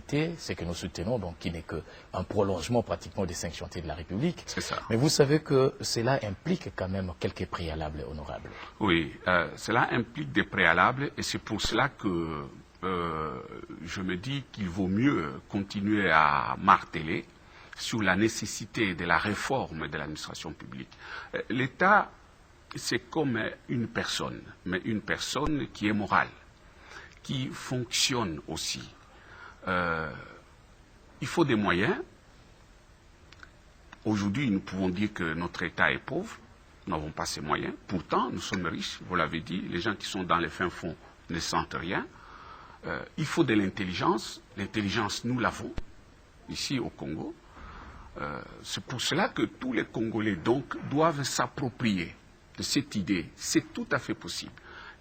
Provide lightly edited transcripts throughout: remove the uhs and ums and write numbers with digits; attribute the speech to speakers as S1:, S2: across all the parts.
S1: arrêté, ce que nous soutenons, donc qui n'est qu'un prolongement pratiquement des sanctions de la République.
S2: C'est ça.
S1: Mais vous savez que cela implique quand même quelques préalables honorables.
S2: Oui, cela implique des préalables et c'est pour cela que je me dis qu'il vaut mieux continuer à marteler sur la nécessité de la réforme de l'administration publique. L'État, c'est comme une personne, mais une personne qui est morale, qui fonctionne aussi. Il faut des moyens. Aujourd'hui, nous pouvons dire que notre État est pauvre. Nous n'avons pas ces moyens. Pourtant, nous sommes riches, vous l'avez dit. Les gens qui sont dans les fins fonds ne sentent rien. Il faut de l'intelligence. L'intelligence, nous l'avons, ici au Congo. C'est pour cela que tous les Congolais, donc, doivent s'approprier de cette idée. C'est tout à fait possible.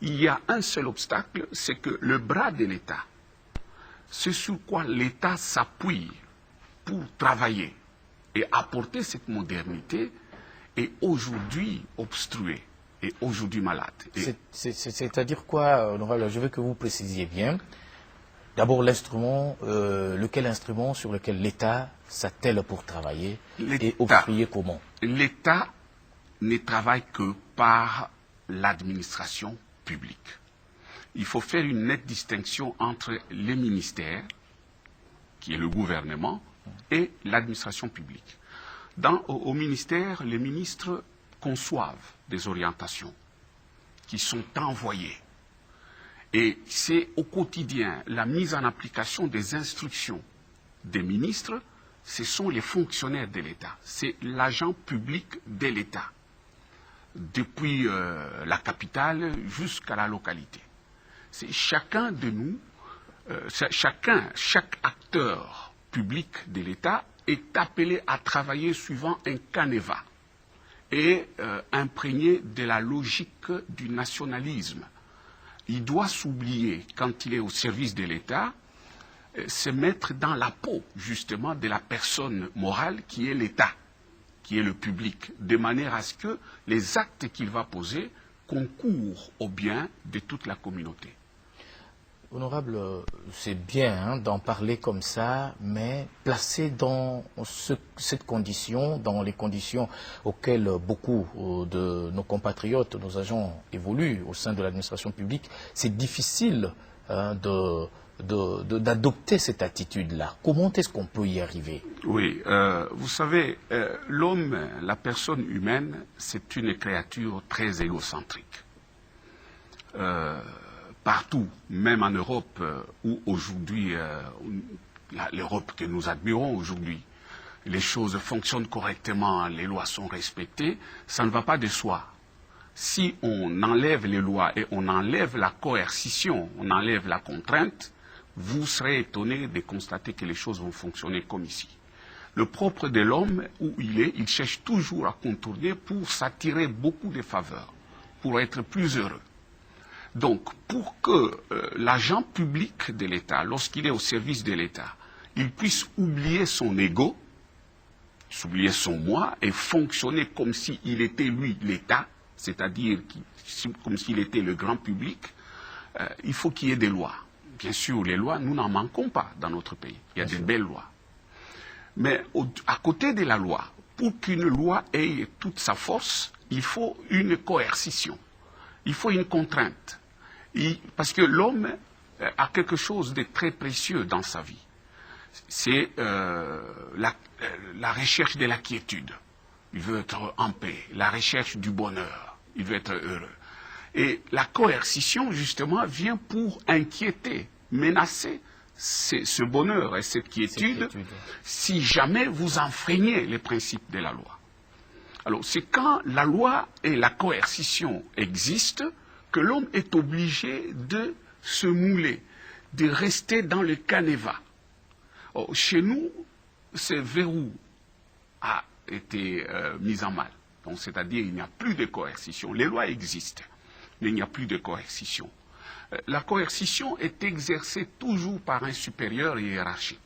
S2: Il y a un seul obstacle, c'est que le bras de l'État, ce sur quoi l'État s'appuie pour travailler et apporter cette modernité, est aujourd'hui obstrué et aujourd'hui malade.
S1: C'est-à-dire quoi, honorable? Je veux que vous précisiez bien. D'abord, l'instrument, lequel instrument sur lequel l'État s'attelle pour travailler et obstruer comment?
S2: L'État ne travaille que par l'administration publique. Il faut faire une nette distinction entre les ministères, qui est le gouvernement, et l'administration publique. Au ministère, les ministres conçoivent des orientations qui sont envoyées. Et c'est au quotidien la mise en application des instructions des ministres, ce sont les fonctionnaires de l'État, c'est l'agent public de l'État, depuis la capitale jusqu'à la localité. C'est chacun de nous, chaque acteur public de l'État est appelé à travailler suivant un canevas et imprégné de la logique du nationalisme. Il doit s'oublier, quand il est au service de l'État, se mettre dans la peau, justement, de la personne morale qui est l'État, qui est le public, de manière à ce que les actes qu'il va poser concourent au bien de toute la communauté.
S1: Honorable, c'est bien d'en parler comme ça, mais placé dans cette condition, dans les conditions auxquelles beaucoup de nos compatriotes, nos agents évoluent au sein de l'administration publique, c'est difficile d'adopter cette attitude-là. Comment est-ce qu'on peut y arriver?
S2: Oui, vous savez, l'homme, la personne humaine, c'est une créature très égocentrique. Partout, même en Europe, où aujourd'hui, l'Europe que nous admirons aujourd'hui, les choses fonctionnent correctement, les lois sont respectées, ça ne va pas de soi. Si on enlève les lois et on enlève la coercition, on enlève la contrainte, vous serez étonné de constater que les choses vont fonctionner comme ici. Le propre de l'homme, où il cherche toujours à contourner pour s'attirer beaucoup de faveurs, pour être plus heureux. Donc, pour que l'agent public de l'État, lorsqu'il est au service de l'État, il puisse oublier son ego, oublier son moi et fonctionner comme s'il était lui l'État, c'est-à-dire comme s'il était le grand public, il faut qu'il y ait des lois. Bien sûr, les lois, nous n'en manquons pas dans notre pays. Il y a de belles lois. Mais à côté de la loi, pour qu'une loi ait toute sa force, il faut une coercition. Il faut une contrainte. Parce que l'homme a quelque chose de très précieux dans sa vie. C'est la recherche de la quiétude. Il veut être en paix. La recherche du bonheur. Il veut être heureux. Et la coercition, justement, vient pour inquiéter, menacer ce bonheur et cette quiétude si jamais vous enfreignez les principes de la loi. Alors, c'est quand la loi et la coercition existent que l'homme est obligé de se mouler, de rester dans le canevas. Or, chez nous, ce verrou a été mis en mal. Donc, c'est-à-dire il n'y a plus de coercition. Les lois existent, mais il n'y a plus de coercition. La coercition est exercée toujours par un supérieur hiérarchique.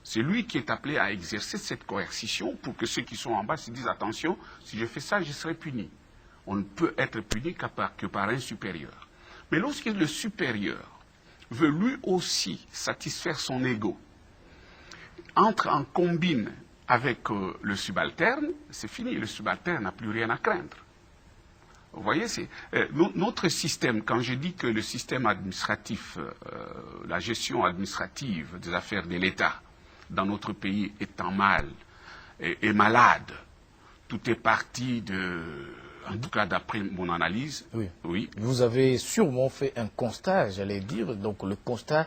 S2: C'est lui qui est appelé à exercer cette coercition pour que ceux qui sont en bas se disent « Attention, si je fais ça, je serai puni ». On ne peut être puni que par un supérieur. Mais lorsque le supérieur veut lui aussi satisfaire son ego entre en combine avec le subalterne, c'est fini, le subalterne n'a plus rien à craindre. Vous voyez, c'est notre système, quand je dis que le système administratif, la gestion administrative des affaires de l'État dans notre pays est en mal, est malade, tout est parti de... En tout cas, d'après mon analyse,
S1: oui.
S2: Oui.
S1: Vous avez sûrement fait un constat, j'allais dire, donc le constat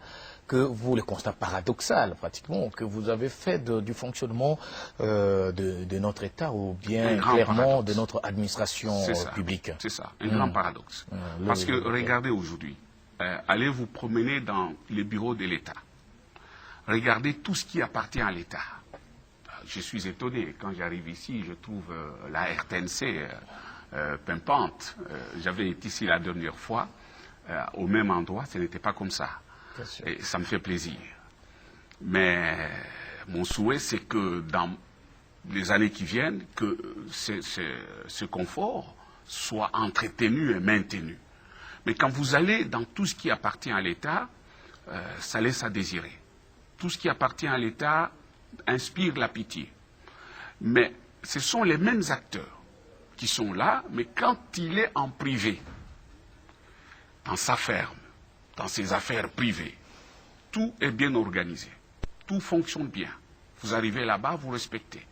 S1: le constat paradoxal pratiquement, que vous avez fait du fonctionnement de notre État ou bien clairement
S2: paradoxe.
S1: de notre administration publique.
S2: C'est ça, un grand paradoxe. Parce que regardez aujourd'hui, allez vous promener dans les bureaux de l'État. Regardez tout ce qui appartient à l'État. Je suis étonné, quand j'arrive ici, je trouve la RTNC pimpante. J'avais été ici la dernière fois, au même endroit, ce n'était pas comme ça. Et ça me fait plaisir. Mais mon souhait, c'est que dans les années qui viennent, que ce confort soit entretenu et maintenu. Mais quand vous allez dans tout ce qui appartient à l'État, ça laisse à désirer. Tout ce qui appartient à l'État inspire la pitié. Mais ce sont les mêmes acteurs qui sont là, mais quand il est en privé, dans sa ferme, dans ses affaires privées, tout est bien organisé, tout fonctionne bien. Vous arrivez là-bas, vous respectez.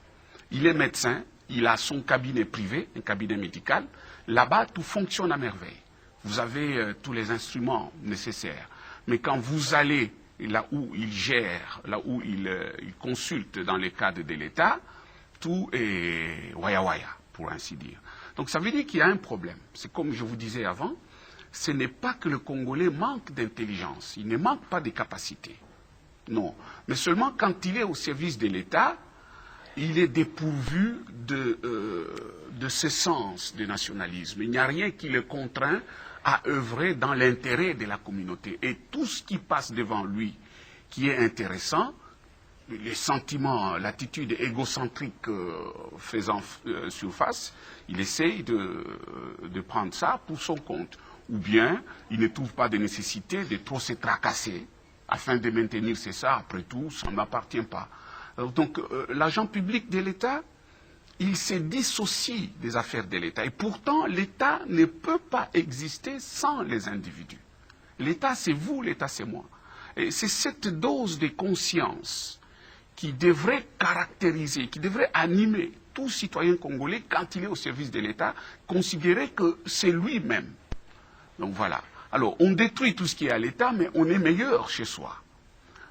S2: Il est médecin, il a son cabinet privé, un cabinet médical. Là-bas, tout fonctionne à merveille. Vous avez tous les instruments nécessaires. Mais quand vous allez là où il gère, là où il consulte dans les cadres de l'État, tout est waya-waya, pour ainsi dire. Donc ça veut dire qu'il y a un problème. C'est comme je vous disais avant, ce n'est pas que le Congolais manque d'intelligence, il ne manque pas de capacité. Non, mais seulement quand il est au service de l'État, il est dépourvu de ce sens de nationalisme. Il n'y a rien qui le contraint à œuvrer dans l'intérêt de la communauté. Et tout ce qui passe devant lui, qui est intéressant, les sentiments, l'attitude égocentrique faisant surface, il essaye de prendre ça pour son compte. Ou bien, il ne trouve pas de nécessité de trop se tracasser afin de maintenir c'est ça. Après tout, ça ne m'appartient pas. Donc, l'agent public de l'État, il se dissocie des affaires de l'État. Et pourtant, l'État ne peut pas exister sans les individus. L'État, c'est vous, l'État, c'est moi. Et c'est cette dose de conscience qui devrait caractériser, qui devrait animer tout citoyen congolais quand il est au service de l'État, considérer que c'est lui-même. Donc voilà. Alors, on détruit tout ce qui est à l'État, mais on est meilleur chez soi.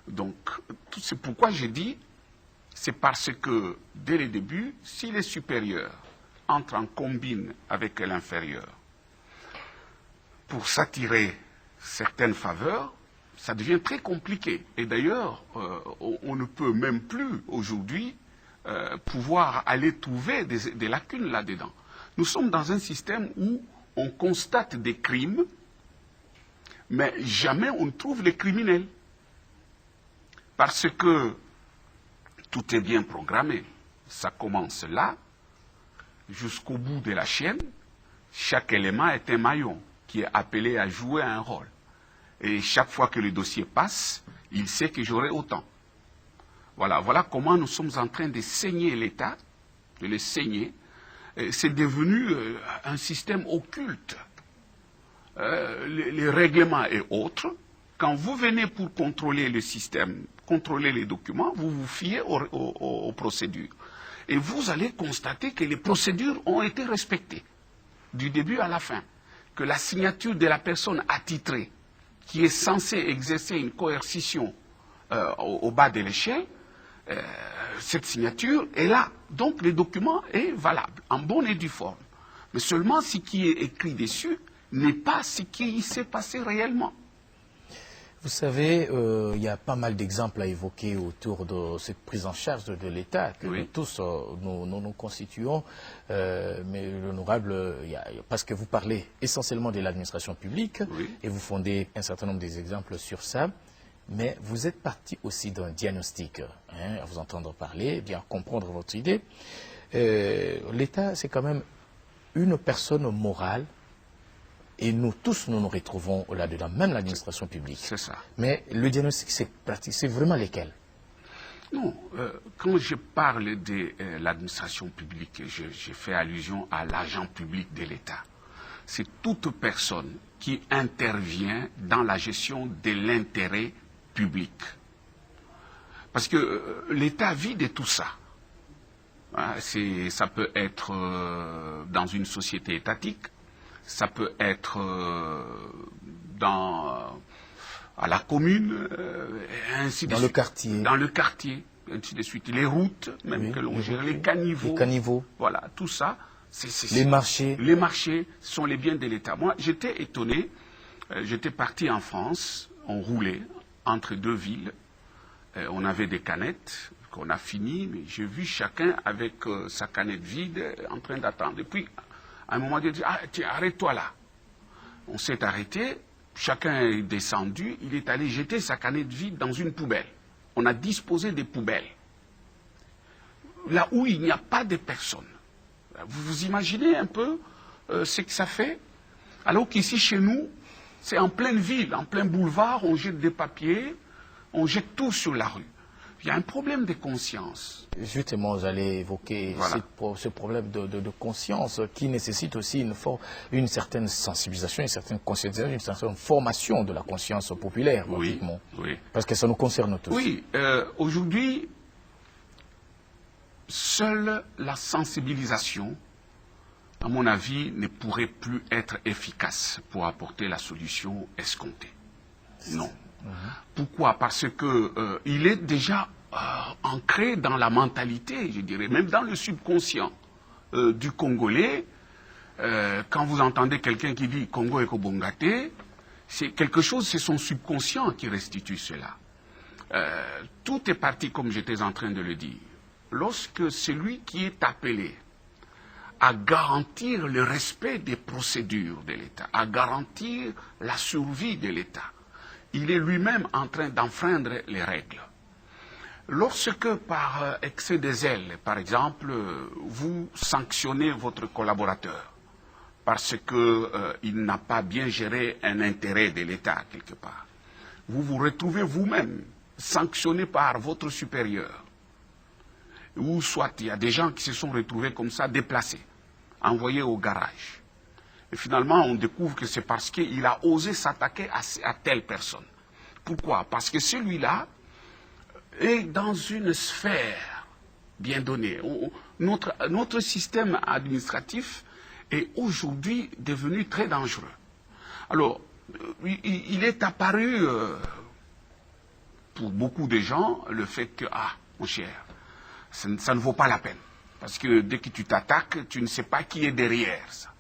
S2: Donc, c'est pourquoi j'ai dit, c'est parce que, dès le début, si les supérieurs entrent en combine avec l'inférieur pour s'attirer certaines faveurs, ça devient très compliqué. Et d'ailleurs, on ne peut même plus, aujourd'hui, pouvoir aller trouver des lacunes là-dedans. Nous sommes dans un système où on constate des crimes, mais jamais on ne trouve les criminels. Parce que tout est bien programmé. Ça commence là, jusqu'au bout de la chaîne. Chaque élément est un maillon qui est appelé à jouer un rôle. Et chaque fois que le dossier passe, il sait que j'aurai autant. Voilà comment nous sommes en train de saigner l'État, de le saigner. C'est devenu un système occulte. Les règlements et autres, quand vous venez pour contrôler le système, contrôler les documents, vous vous fiez aux procédures. Et vous allez constater que les procédures ont été respectées, du début à la fin. Que la signature de la personne attitrée, qui est censée exercer une coercition au bas de l'échelle, cette signature est là. Donc le document est valable, en bonne et due forme. Mais seulement ce qui est écrit dessus n'est pas ce qui s'est passé réellement.
S1: Vous savez, il y a pas mal d'exemples à évoquer autour de cette prise en charge de l'État que nous tous nous constituons. Mais l'honorable, parce que vous parlez essentiellement de l'administration publique et vous fondez un certain nombre d'exemples sur ça. Mais vous êtes parti aussi d'un diagnostic, à vous entendre parler, bien comprendre votre idée. L'État, c'est quand même une personne morale. Et nous tous, nous nous retrouvons là-dedans, même l'administration publique.
S2: C'est ça.
S1: Mais le diagnostic, c'est pratique, c'est vraiment lesquels?
S2: Non, quand je parle de l'administration publique, j'ai fait allusion à l'agent public de l'État. C'est toute personne qui intervient dans la gestion de l'intérêt public. Parce que l'État vit de tout ça. Hein, ça peut être dans une société étatique, ça peut être à la commune, ainsi de
S1: Dans
S2: suite.
S1: le quartier.
S2: Dans le quartier, ainsi de suite. Les routes, même que l'on gère, les caniveaux.
S1: Les caniveaux.
S2: Voilà, tout ça.
S1: Les marchés.
S2: Les marchés sont les biens de l'État. Moi, j'étais étonné. J'étais parti en France, on roulait entre deux villes. On avait des canettes qu'on a finies, mais j'ai vu chacun avec sa canette vide en train d'attendre. Et puis, à un moment donné, ah, tiens, arrête-toi là. On s'est arrêté, chacun est descendu, il est allé jeter sa canette vide dans une poubelle. On a disposé des poubelles. Là où il n'y a pas de personnes. Vous vous imaginez un peu ce que ça fait? Alors qu'ici, chez nous, c'est en pleine ville, en plein boulevard, on jette des papiers, on jette tout sur la rue. Il y a un problème de conscience.
S1: Justement, j'allais évoquer
S2: Voilà.
S1: ce problème de conscience qui nécessite aussi une certaine sensibilisation, une certaine conscientisation, une certaine formation de la conscience populaire, pratiquement.
S2: Oui.
S1: Parce que ça nous concerne tous.
S2: Oui, aujourd'hui, seule la sensibilisation, à mon avis, ne pourrait plus être efficace pour apporter la solution escomptée. Non. Pourquoi? Parce que il est déjà ancré dans la mentalité, je dirais, même dans le subconscient du Congolais. Quand vous entendez quelqu'un qui dit Congo est Kobongate, c'est quelque chose, c'est son subconscient qui restitue cela. Tout est parti, comme j'étais en train de le dire. Lorsque celui qui est appelé à garantir le respect des procédures de l'État, à garantir la survie de l'État, il est lui-même en train d'enfreindre les règles. Lorsque, par excès de zèle, par exemple, vous sanctionnez votre collaborateur parce qu'il n'a pas bien géré un intérêt de l'État quelque part, vous vous retrouvez vous-même sanctionné par votre supérieur. Ou soit il y a des gens qui se sont retrouvés comme ça, déplacés, envoyés au garage. Et finalement, on découvre que c'est parce qu'il a osé s'attaquer à telle personne. Pourquoi? Parce que celui-là est dans une sphère bien donnée. Notre système administratif est aujourd'hui devenu très dangereux. Alors, il est apparu pour beaucoup de gens le fait que, ah, mon cher, ça ne vaut pas la peine. Parce que dès que tu t'attaques, tu ne sais pas qui est derrière ça.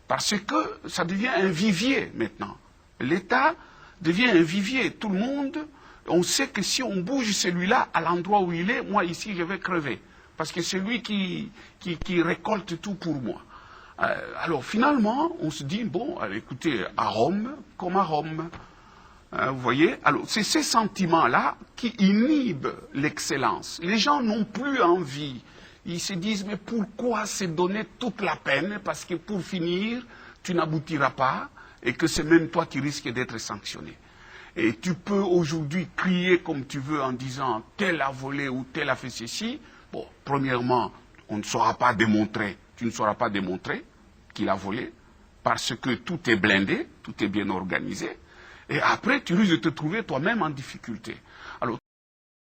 S2: Parce que ça devient un vivier maintenant. L'État devient un vivier. Tout le monde, on sait que si on bouge celui-là à l'endroit où il est, moi ici je vais crever. Parce que c'est lui qui récolte tout pour moi. Alors finalement, on se dit, bon, écoutez, à Rome comme à Rome. Vous voyez? Alors c'est ces sentiments-là qui inhibent l'excellence. Les gens n'ont plus envie. Ils se disent, mais pourquoi se donner toute la peine? Parce que pour finir, tu n'aboutiras pas et que c'est même toi qui risques d'être sanctionné. Et tu peux aujourd'hui crier comme tu veux en disant, tel a volé ou tel a fait ceci. Bon, premièrement, on ne saura pas démontrer, tu ne sauras pas démontrer qu'il a volé parce que tout est blindé, tout est bien organisé. Et après, tu risques de te trouver toi-même en difficulté. Alors,